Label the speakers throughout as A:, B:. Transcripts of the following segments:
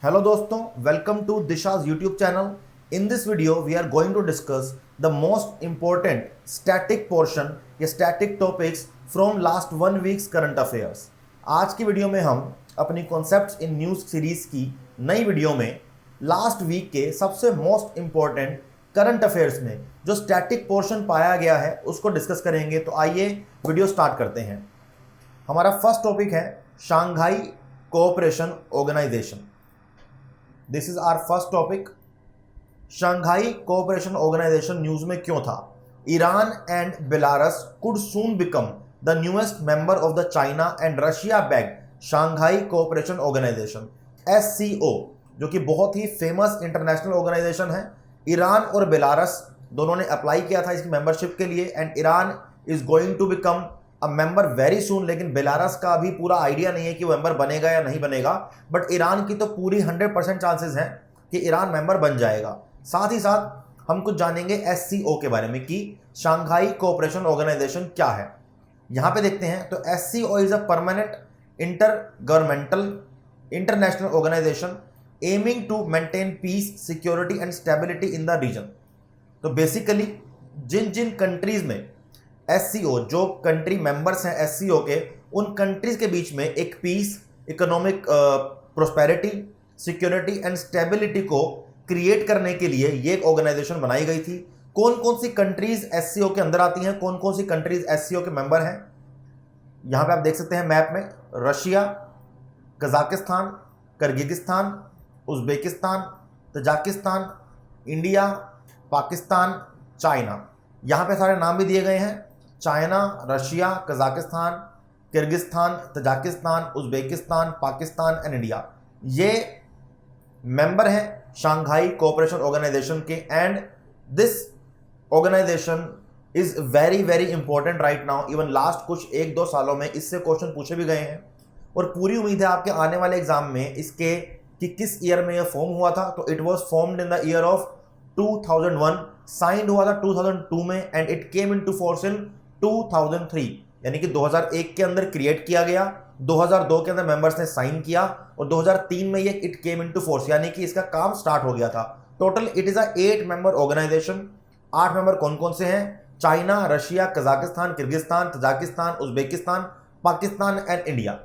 A: Hello दोस्तों, welcome to Disha's YouTube channel. In this video, we are going to discuss the most important static portion या static topics from last 1 week's current affairs. आज की video में हम अपनी Concepts in News series की नई video में last week के सबसे मोस्ट इंपॉर्टेंट करंट अफेयर्स में जो स्टैटिक पोर्शन पाया गया है उसको डिस्कस करेंगे। तो आइए वीडियो स्टार्ट करते हैं। हमारा फर्स्ट टॉपिक है Shanghai cooperation organisation. This is our first topic. Shanghai cooperation organisation news में क्यों था? Iran and Belarus could soon become the newest member of the China and Russia backed Shanghai cooperation organisation SCO, जो कि बहुत ही famous international organisation है। ईरान और बेलारस दोनों ने अप्लाई किया था इसकी मेंबरशिप के लिए and Iran is going to become a member very soon. लेकिन बेलारस का अभी पूरा आइडिया नहीं है कि वो मेंबर बनेगा या नहीं बनेगा, बट ईरान की तो पूरी 100% चांसेस हैं कि ईरान मेंबर बन जाएगा। साथ ही साथ हम कुछ जानेंगे एससीओ के बारे में कि शंघाई कोऑपरेशन ऑर्गेनाइजेशन क्या है। यहां पे देखते हैं तो SCO is a permanent inter governmental international organisation aiming to maintain peace, security and stability in the region. तो बेसिकली जिन जिन कंट्रीज में एससीओ, जो कंट्री मेंबर्स हैं एससीओ के, उन कंट्रीज के बीच में एक peace, economic prosperity, security and stability को क्रिएट करने के लिए ये एक ऑर्गेनाइजेशन बनाई गई थी। कौन कौन सी कंट्रीज एससीओ के अंदर आती हैं, कौन कौन सी कंट्रीज एससीओ के मेंबर हैं, यहां पे आप देख सकते हैं मैप में। Russia, Kazakhstan, Kyrgyzstan, Uzbekistan, Tajikistan, India, Pakistan, China. यहां पे सारे नाम भी दिए गए हैं। China, Russia, Kazakhstan, Kyrgyzstan, Tajikistan, Uzbekistan, Pakistan and India, ये मेंबर हैं शंघाई कोऑपरेशन ऑर्गेनाइजेशन के। And this organisation is very very important right now. Even last कुछ 1-2 सालों में इससे क्वेश्चन पूछे भी गए हैं और पूरी उम्मीद है आपके आने वाले एग्जाम में इसके कि किस ईयर में यह फॉर्म हुआ था। तो it was formed in the year of 2001, signed हुआ था 2002 में and it came into force in 2003, यानी कि 2001 के अंदर क्रिएट किया गया, 2002 के अंदर मेंबर्स ने साइन किया और 2003 में ये इट केम इनटू फोर्स, यानी कि इसका काम स्टार्ट हो गया था। Total it is a 8 member organisation. 8 member कौन कौन से हैं? China, Russia, Kazakhstan, Kyrgyzstan, Tajikistan, Uzbekistan, Pakistan and India.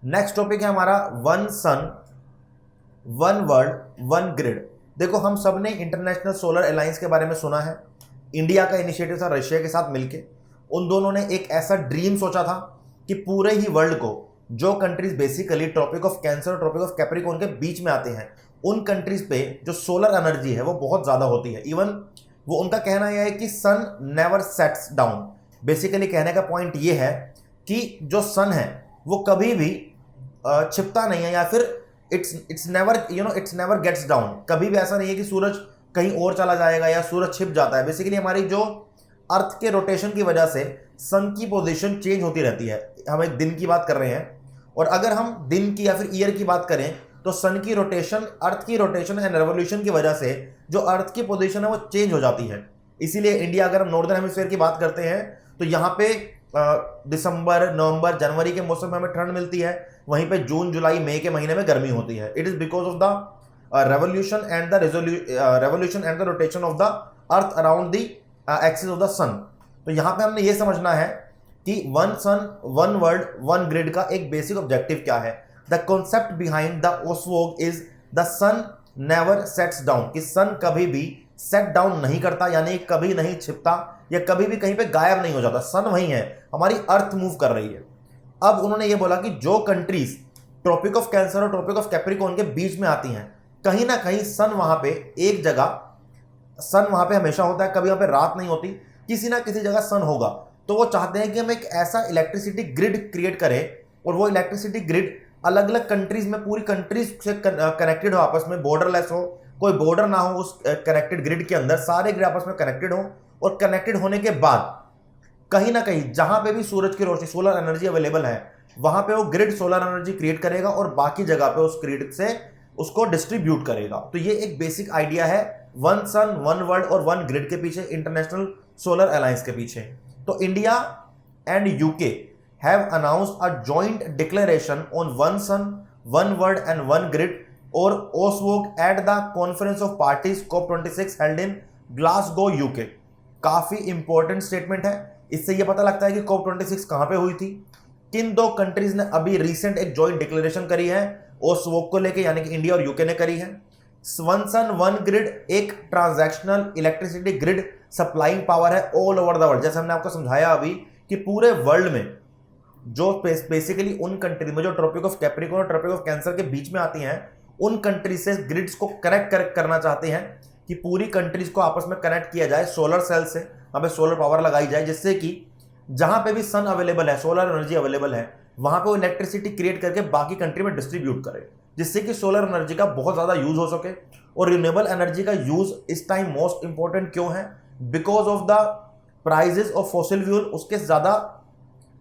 A: Next topic है हमारा one sun one world one grid. देखो, हम सब ने इंटरनेशनल सोलर अलायंस के बारे में सुना है। इंडिया का इनिशिएटिव था रशिया के साथ मिलके। उन दोनों ने एक ऐसा ड्रीम सोचा था कि पूरे ही वर्ल्ड को, जो countries basically tropic of cancer और ट्रॉपिक ऑफ कैप्रिकॉर्न के बीच में आते हैं, उन कंट्रीज पे जो सोलर एनर्जी है वो बहुत ज़्यादा होती है। इवन वो उनका कहना यह है कि sun never sets down. Basically कहने का पॉइंट ये है कि जो सन है वो कभी भी छिपता नहीं है, या फिर इट्स नेवर गेट्स डाउन। कभी भी ऐसा नहीं है कि सूरज कहीं और चला जाएगा या सूरज छिप जाता है। बेसिकली हमारी जो अर्थ के रोटेशन की वजह से सन की पोजीशन चेंज होती रहती है। हम एक दिन की बात कर रहे हैं, और अगर हम दिन की या फिर ईयर की बात करें तो सन की रोटेशन, अर्थ की रोटेशन एंड रेवोल्यूशन की वजह से जो अर्थ की पोजीशन है वो चेंज हो जाती है। इसीलिए इंडिया, अगर हम नॉर्दर्न हेमिस्फीयर की बात करते हैं तो यहाँ पे दिसंबर, नवंबर, जनवरी के मौसम में हमें ठंड मिलती है, वहीं पे जून, जुलाई, मई के महीने में गर्मी होती है। It is because of the revolution and the rotation of the earth around the axis of the sun. तो यहाँ पे हमने ये समझना है कि one sun one world one grid का एक बेसिक ऑब्जेक्टिव क्या है। द कॉन्सेप्ट बिहाइंड द ओसवोग is the sun never sets down, कि सन कभी भी सेट डाउन नहीं करता, यानी कभी नहीं छिपता या कभी भी कहीं पे गायब नहीं हो जाता। सन वही है, हमारी अर्थ मूव कर रही है। अब उन्होंने ये बोला कि जो कंट्रीज ट्रॉपिक ऑफ कैंसर और ट्रॉपिक ऑफ कैप्रिकॉर्न के बीच में आती हैं, कहीं ना कहीं सन वहां पे एक जगह, सन वहां पे हमेशा होता है, कभी वहां पे रात नहीं होती, किसी ना किसी जगह सन होगा। तो वो चाहते हैं कि हम एक ऐसा इलेक्ट्रिसिटी ग्रिड क्रिएट करें, और वो इलेक्ट्रिसिटी ग्रिड अलग अलग कंट्रीज में, पूरी कंट्रीज से कनेक्टेड हो, आपस में बॉर्डरलेस हो, कोई बॉर्डर ना हो उस कनेक्टेड ग्रिड के अंदर, सारे ग्रिड आपस में कनेक्टेड हो। और कनेक्टेड होने के बाद कहीं ना कहीं जहां पे भी सूरज की रोशनी, सोलर एनर्जी अवेलेबल है, वहां पे वो ग्रिड सोलर एनर्जी क्रिएट करेगा और बाकी जगह पे उस ग्रिड से उसको डिस्ट्रीब्यूट करेगा। तो ये एक बेसिक आइडिया है वन सन वन वर्ल्ड और वन ग्रिड के पीछे, इंटरनेशनल सोलर अलायंस के पीछे। तो India and UK have announced a joint declaration on one sun one world and one grid और ओसवोक at the conference of parties COP26 held in Glasgow UK. काफी important statement है। इससे यह पता लगता है कि COP26 कहां पे हुई थी, किन दो कंट्रीज ने अभी रिसेंट एक जॉइंट डिक्लेरेशन करी है ओसवोक को लेके, यानी कि इंडिया और यूके ने करी है। वन सन वन ग्रिड एक transactional electricity grid supplying power है ऑल ओवर द वर्ल्ड। जैसे हमने आपको समझाया अभी कि पूरे वर्ल्ड में जो बेसिकली उन कंट्री में जो ट्रॉपिक ऑफ कैप्रिकॉर्न और ट्रॉपिक ऑफ कैंसर के बीच में आती हैं, उन कंट्री से ग्रिड्स को कनेक्ट करना चाहते हैं कि पूरी कंट्रीज को आपस में कनेक्ट किया जाए सोलर सेल से, वहां पे सोलर पावर लगाई जाए, जिससे कि जहां पे भी सन अवेलेबल है, सोलर एनर्जी अवेलेबल है, वहां पे वो इलेक्ट्रिसिटी क्रिएट करके बाकी कंट्री में डिस्ट्रीब्यूट करे, जिससे कि सोलर एनर्जी का बहुत ज्यादा यूज हो सके। और रिन्यूएबल एनर्जी का यूज इस टाइम मोस्ट इंपॉर्टेंट क्यों है? Because of the prices of fossil fuel. उसके ज्यादा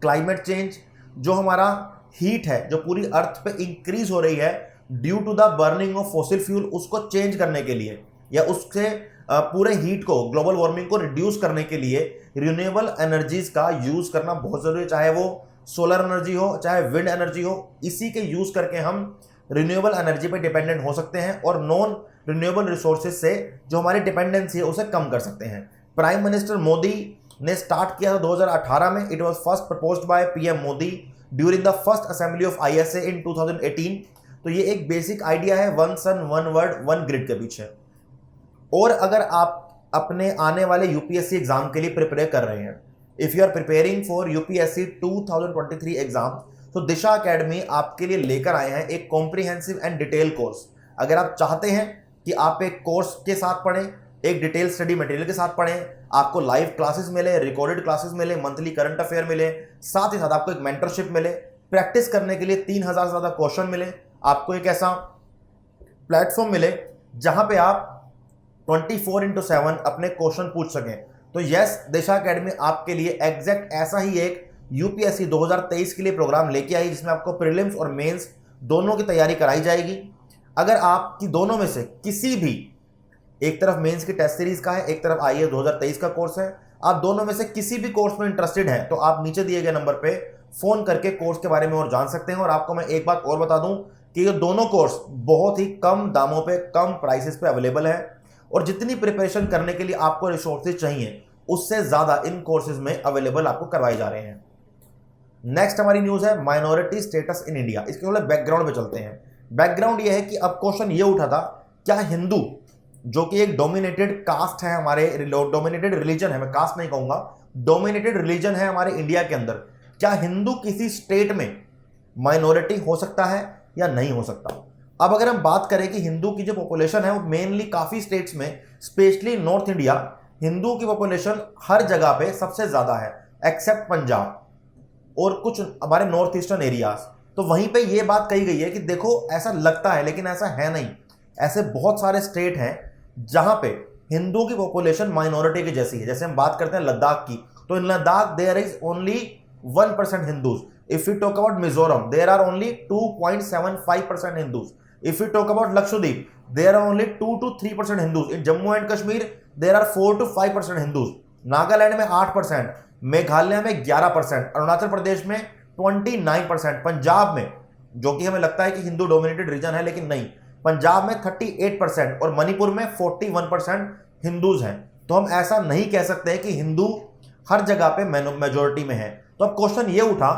A: क्लाइमेट चेंज, जो हमारा हीट है जो पूरी अर्थ पे इंक्रीज हो रही है due to the burning of fossil fuel, उसको चेंज करने के लिए या उससे पूरे हीट को, ग्लोबल वार्मिंग को रिड्यूस करने के लिए रिन्यूएबल एनर्जीज का यूज करना बहुत जरूरी है। चाहे वो सोलर एनर्जी हो, चाहे विंड एनर्जी हो, इसी के यूज करके हम रिन्यूएबल एनर्जी पे डिपेंडेंट हो सकते हैं और नॉन रिन्यूएबल रिसोर्सेज से जो हमारी डिपेंडेंसी है उसे कम कर सकते हैं। प्राइम मिनिस्टर मोदी ने स्टार्ट किया था 2018 में। It was first proposed by PM Modi during the first assembly of ISA in 2018। तो ये एक बेसिक आइडिया है one sun one world one grid के पीछे। और अगर आप अपने आने वाले यूपीएससी एग्जाम के लिए प्रिपेयर कर रहे हैं, if you are preparing for UPSC 2023 exam, तो दिशा एकेडमी आपके लिए लेकर आए हैं एक कॉम्प्रिहेंसिव एंड डिटेल कोर्स। अगर आप चाहते हैं कि आप एक कोर्स के साथ पढ़ें, एक डिटेल स्टडी मटेरियल के साथ पढ़ें, आपको लाइव क्लासेस मिले, रिकॉर्डेड क्लासेस मिले, मंथली करंट अफेयर मिले, साथ ही साथ आपको एक मेंटरशिप मिले, प्रैक्टिस करने के लिए 3000 से ज्यादा क्वेश्चन मिले, आपको एक ऐसा प्लेटफॉर्म मिले जहां पे आप 24/7 अपने क्वेश्चन पूछ सकें, तो यस, दिशा एकेडमी आपके लिए एग्जैक्ट ऐसा ही एक यूपीएससी 2023 के लिए प्रोग्राम लेके आई, जिसमें आपको प्रीलिम्स और मेंस दोनों की तैयारी कराई जाएगी। अगर आपकी दोनों में से किसी भी, एक तरफ मेंस की टेस्ट सीरीज का है, एक तरफ आईएएस 2023 का कोर्स है, आप दोनों में से किसी भी कोर्स में इंटरेस्टेड हैं, तो आप नीचे दिए गए नंबर पे फोन करके कोर्स के बारे में और जान सकते हैं। और आपको मैं एक बात और बता दूं कि ये दोनों कोर्स बहुत ही कम दामों पे, कम प्राइसेस पे अवेलेबल है, और जितनी प्रिपरेशन करने के लिए आपको रिसोर्सेज चाहिए उससे ज्यादा इन कोर्सेज में अवेलेबल आपको करवाए जा रहे हैं। नेक्स्ट हमारी न्यूज है माइनॉरिटी स्टेटस इन इंडिया। इसके थोड़ा बैकग्राउंड पे चलते हैं। बैकग्राउंड ये है कि अब क्वेश्चन ये उठा था, क्या हिंदू, जो कि एक डोमिनेटेड कास्ट है, हमारे डोमिनेटेड रिलीजन है, मैं कास्ट नहीं कहूंगा, डोमिनेटेड रिलीजन है हमारे इंडिया के अंदर, क्या हिंदू किसी स्टेट में माइनॉरिटी हो सकता है या नहीं हो सकता? अब अगर हम बात करें कि हिंदू की जो पॉपुलेशन है वो मेनली काफी स्टेट्स में, स्पेशली नॉर्थ इंडिया, हिंदू की पॉपुलेशन हर जगह पे सबसे ज्यादा है एक्सेप्ट पंजाब और कुछ हमारे नॉर्थ ईस्टर्न एरियाज। तो वहीं पे ये बात कही गई है कि देखो ऐसा लगता है लेकिन ऐसा है नहीं, ऐसे बहुत सारे स्टेट हैं जहां पे हिंदू की पॉपुलेशन माइनॉरिटी की जैसी है। जैसे हम बात करते हैं लद्दाख की, तो in Ladakh there is only 1% Hindus. If you talk about Mizoram there are only 2.75% Hindus. If you talk about Lakshadweep there are only 2 to 3% Hindus. In Jammu and Kashmir there are 4 to 5% Hindus. Nagaland में 8%, मेघालय में 11%, अरुणाचल प्रदेश में 29%, पंजाब में, जो कि हमें लगता है कि हिंदू डोमिनेटेड रीजन है लेकिन नहीं, पंजाब में 38% और मणिपुर में 41% हिंदूज हैं। तो हम ऐसा नहीं कह सकते हैं कि हिंदू हर जगह पे मेजोरिटी में है। तो अब क्वेश्चन ये उठा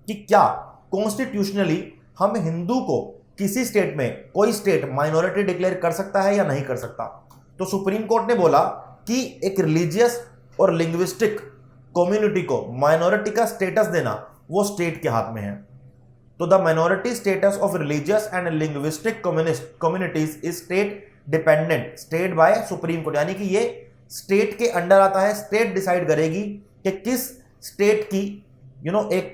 A: कि क्या कॉन्स्टिट्यूशनली हम हिंदू को किसी स्टेट में, कोई स्टेट माइनॉरिटी डिक्लेयर कर सकता है या नहीं कर सकता? तो सुप्रीम कोर्ट ने बोला कि एक रिलीजियस और लिंग्विस्टिक कम्युनिटी को माइनॉरिटी का स्टेटस देना वो स्टेट के हाथ में है। तो the minority status of religious and linguistic communities is state dependent, state by supreme court, यानी कि ये स्टेट के अंडर आता है। स्टेट डिसाइड करेगी कि किस स्टेट की एक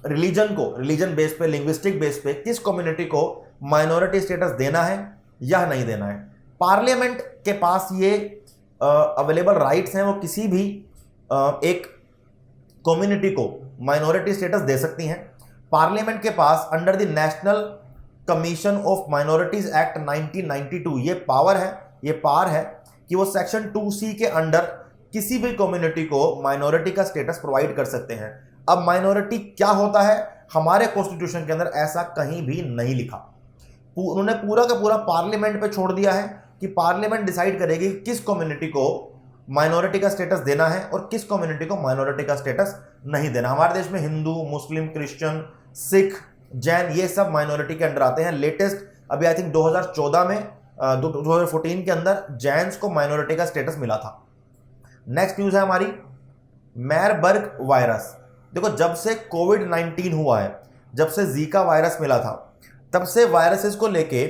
A: रिलीजन को, रिलीजन बेस पे, लिंग्विस्टिक बेस पे किस कम्युनिटी को माइनॉरिटी स्टेटस देना है या नहीं देना है। पार्लियामेंट के पास ये अवेलेबल राइट्स हैं, वो किसी भी एक कम्युनिटी को माइनॉरिटी स्टेटस दे सकती हैं। पार्लियामेंट के पास under the national commission of minorities act 1992 ये पावर है कि वो सेक्शन 2C के अंडर किसी भी कम्युनिटी को माइनॉरिटी का स्टेटस प्रोवाइड कर सकते हैं। अब माइनॉरिटी क्या होता है, हमारे कॉन्स्टिट्यूशन के अंदर ऐसा कहीं भी नहीं लिखा। उन्होंने पूरा का पूरा पार्लियामेंट पे छोड़ दिया है कि पार्लियामेंट डिसाइड करेगी किस कम्युनिटी को माइनॉरिटी का स्टेटस देना है और किस कम्युनिटी को माइनॉरिटी का स्टेटस नहीं देना। हमारे देश में हिंदू, मुस्लिम, क्रिश्चियन, सिख, जैन ये सब माइनॉरिटी के अंडर आते हैं। लेटेस्ट अभी आई थिंक 2014 में 2014 के अंदर जैन्स को माइनॉरिटी का स्टेटस मिला था। नेक्स्ट न्यूज है हमारी मैरबर्ग वायरस। देखो, जब से कोविड-19 हुआ है, जब से जीका वायरस मिला था, तब से वायरसेस को लेके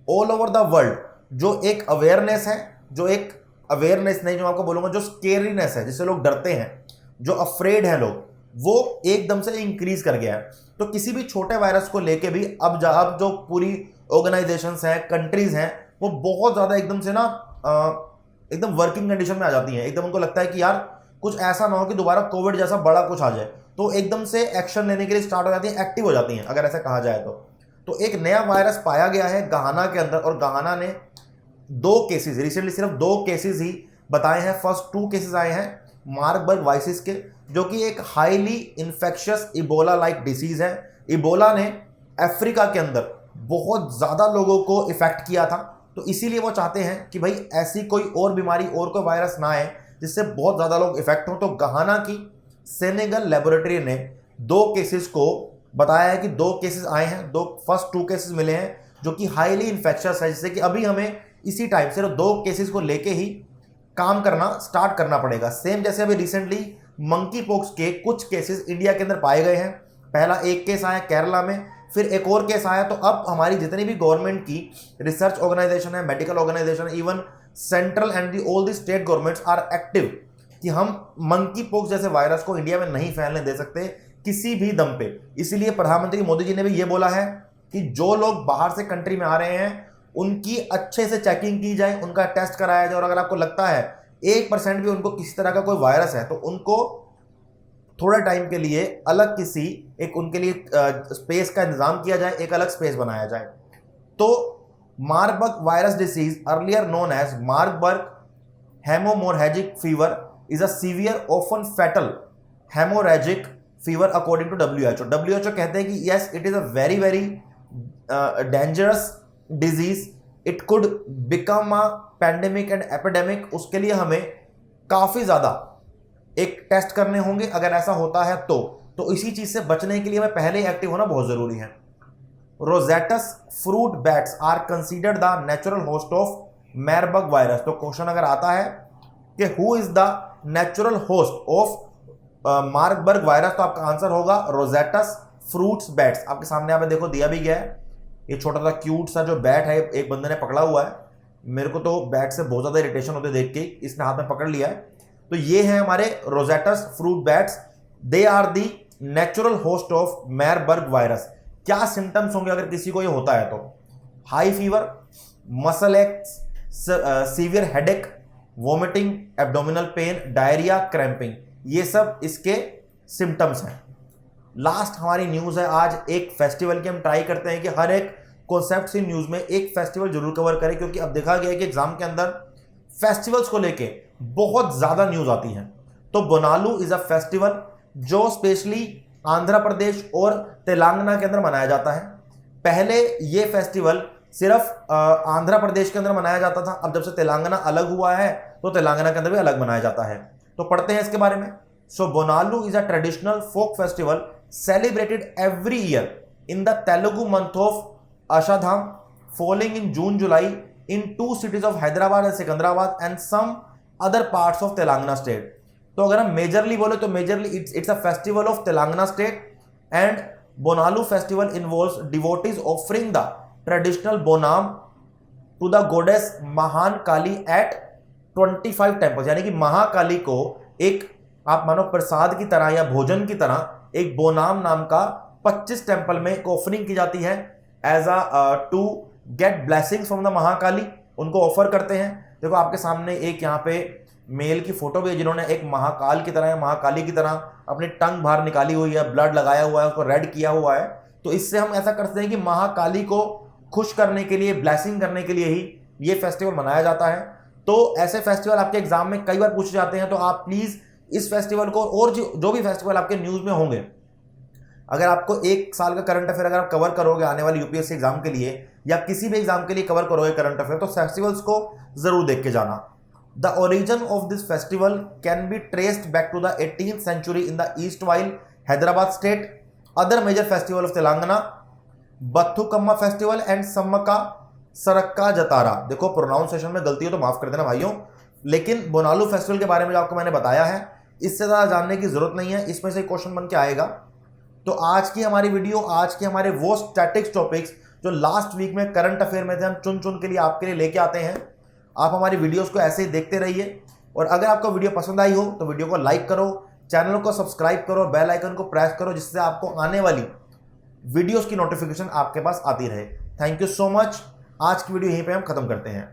A: ऑल ओवर द वर्ल्ड जो एक अवेयरनेस है, जो एक अवेयरनेस नहीं, जो आपको बोलूंगा जो स्केरीनेस है, जिससे लोग डरते हैं, जो अफ्रेड हैं लोग, वो एकदम से इंक्रीज कर गया है। तो किसी भी छोटे वायरस को लेके भी अब जो पूरी ऑर्गेनाइजेशंस हैं, कंट्रीज हैं, वो बहुत ज़्यादा एकदम से ना एकदम वर्किंग कंडीशन में आ जाती हैं। एकदम उनको लगता है कि यार कुछ ऐसा ना हो कि दोबारा कोविड जैसा बड़ा कुछ आ जाए, तो एकदम से एक्शन लेने के लिए स्टार्ट हो जाती हैं, एक्टिव हो जाती हैं, अगर ऐसा कहा जाए तो एक नया वायरस पाया गया है गाना के अंदर, और गाना ने 2 केसेस रिसेंटली, सिर्फ 2 केसेस ही बताए हैं। फर्स्ट 2 केसेस आए हैं मार्बर्ग वायरस के, जो कि एक highly infectious Ebola like disease है। इबोला ने अफ्रीका के अंदर बहुत ज़्यादा लोगों को इफेक्ट किया था, तो इसीलिए वो चाहते हैं कि भाई ऐसी कोई और बीमारी और कोई वायरस ना आए जिससे बहुत ज़्यादा लोग इफेक्ट हों। तो गहाना की सेनेगल लेबोरेटरी ने 2 केसेस को बताया है कि 2 केसेस आए हैं, फर्स्ट 2 केसेस मिले हैं जो कि हाईली इन्फेक्शियस है, जिससे कि अभी हमें इसी टाइम सिर्फ 2 केसेस को लेके ही काम करना स्टार्ट करना पड़ेगा। सेम जैसे अभी रिसेंटली मंकी पॉक्स के कुछ केसेस इंडिया के अंदर पाए गए हैं। पहला एक केस आया केरला में, फिर एक और केस आया। तो अब हमारी जितनी भी गवर्नमेंट की रिसर्च ऑर्गेनाइजेशन है, medical organisation, even central and all the state governments are active कि हम मंकी पॉक्स जैसे वायरस को इंडिया में नहीं फैलने दे सकते किसी भी दम पे। इसीलिए प्रधानमंत्री मोदी जी ने भी ये बोला है कि जो लोग बाहर से कंट्री में आ रहे हैं उनकी अच्छे से चेकिंग की जाए, उनका टेस्ट कराया जाए, और अगर आपको लगता है 1% भी उनको किसी तरह का कोई वायरस है तो उनको थोड़ा टाइम के लिए अलग किसी एक उनके लिए स्पेस का इंतजाम किया जाए, एक अलग स्पेस बनाया जाए। तो Marburg virus disease earlier known as Marburg haemorrhagic fever is a severe often fatal haemorrhagic fever according to WHO। WHO कहते हैं कि yes it is a very very dangerous disease, it could become a pandemic and epidemic. उसके लिए हमें काफी ज्यादा एक test करने होंगे अगर ऐसा होता है तो इसी चीज से बचने के लिए हमें पहले ही एक्टिव होना बहुत जरूरी है। Rousettus fruit bats are considered the natural host of Marburg virus. तो क्वेश्चन अगर आता है कि who is the natural host of Marburg virus, तो आपका आंसर होगा रोजेटस फ्रूट्स बैट्स। आपके सामने यहाँ पे देखो दिया भी गया है, ये छोटा सा क्यूट सा जो बैट है एक बंदे ने पकड़ा हुआ है। मेरे को तो बैट से बहुत ज्यादा इरिटेशन होते देख के, इसने हाथ में पकड़ लिया है। तो ये है हमारे Rousettus fruit bats, they are the natural host of Marburg virus. क्या सिम्टम्स होंगे अगर किसी को ये होता है तो? High fever, muscle aches, severe headache, vomiting, abdominal pain, diarrhoea, cramping, ये सब इसके सिम्टम्स हैं। लास्ट हमारी न्यूज है आज एक फेस्टिवल की। हम ट्राई करते हैं कि हर एक कॉन्सेप्ट सी न्यूज में एक फेस्टिवल जरूर कवर करें, क्योंकि अब देखा गया है कि एग्जाम के अंदर फेस्टिवल्स को लेके बहुत ज्यादा न्यूज आती हैं। तो बोनालू इज अ फेस्टिवल जो स्पेशली आंध्र प्रदेश और तेलंगाना के अंदर मनाया जाता है। पहले ये फेस्टिवल सिर्फ आंध्र प्रदेश के अंदर मनाया जाता था, अब जब से तेलंगाना अलग हुआ है तो तेलंगाना के अंदर भी अलग मनाया जाता है। तो पढ़ते हैं इसके बारे में। So Bonalu is a traditional folk festival celebrated every year in the Telugu month of Ashadham, falling in June-July in 2 cities of Hyderabad and Secunderabad and some other parts of Telangana state. तो अगर हम majorly बोले तो majorly it's a festival of Telangana state, and Bonalu festival involves devotees offering the traditional bonam to the goddess महान काली at 25 temples। यानी कि महाकाली को एक आप मानो प्रसाद की तरह या भोजन की तरह एक बोनाम नाम का 25 टेंपल में एक ऑफरिंग की जाती है as a to get blessings from the Mahakali. उनको ऑफर करते हैं। देखो आपके सामने एक यहाँ पे मेल की फोटो भी है जिन्होंने एक महाकाल की तरह या महाकाली की तरह अपनी टंग बाहर निकाली हुई है, ब्लड लगाया हुआ है, उसको रेड किया हुआ है। तो इससे हम ऐसा करते हैं कि महाकाली को खुश करने के लिए, ब्लेसिंग करने के लिए ही ये फेस्टिवल मनाया जाता है। तो ऐसे फेस्टिवल आपके एग्जाम में कई बार पूछे जाते हैं, तो आप प्लीज इस फेस्टिवल को और जो भी फेस्टिवल आपके न्यूज में होंगे अगर आपको एक साल का करंट अफेयर अगर आप कवर करोगे आने वाले यूपीएससी एग्जाम के लिए या किसी भी एग्जाम के लिए कवर करोगे करंट अफेयर, तो फेस्टिवल्स को जरूर देख के जाना। The origin of this festival can be traced back to the 18th century in the east while Hyderabad state, other major festival of Telangana, Bathukamma festival and Sammakka Sarakka Jatara. देखो प्रोनाउंसिएशन में गलती हो तो माफ कर देना भाइयों, लेकिन बोनालू फेस्टिवल के बारे में जो आपको मैंने बताया है, इससे ज़्यादा जानने की जरूरत नहीं है, इसमें से क्वेश्चन बन के आएगा। तो आज की हमारी वीडियो, आज के हमारे वो स्टैटिक्स टॉपिक्स जो लास्ट वीक में करंट अफेयर में थे, हम चुन चुन के लिए आपके लिए लेके आते हैं। आप हमारी वीडियोस को ऐसे ही देखते रहिए, और अगर आपको वीडियो पसंद आई हो तो वीडियो को लाइक करो, चैनल को सब्सक्राइब करो, बेल आइकन को प्रेस करो, जिससे आपको आने वाली वीडियोस की नोटिफिकेशन आपके पास आती रहे। Thank you so much. आज की वीडियो यहीं पे हम खत्म करते हैं।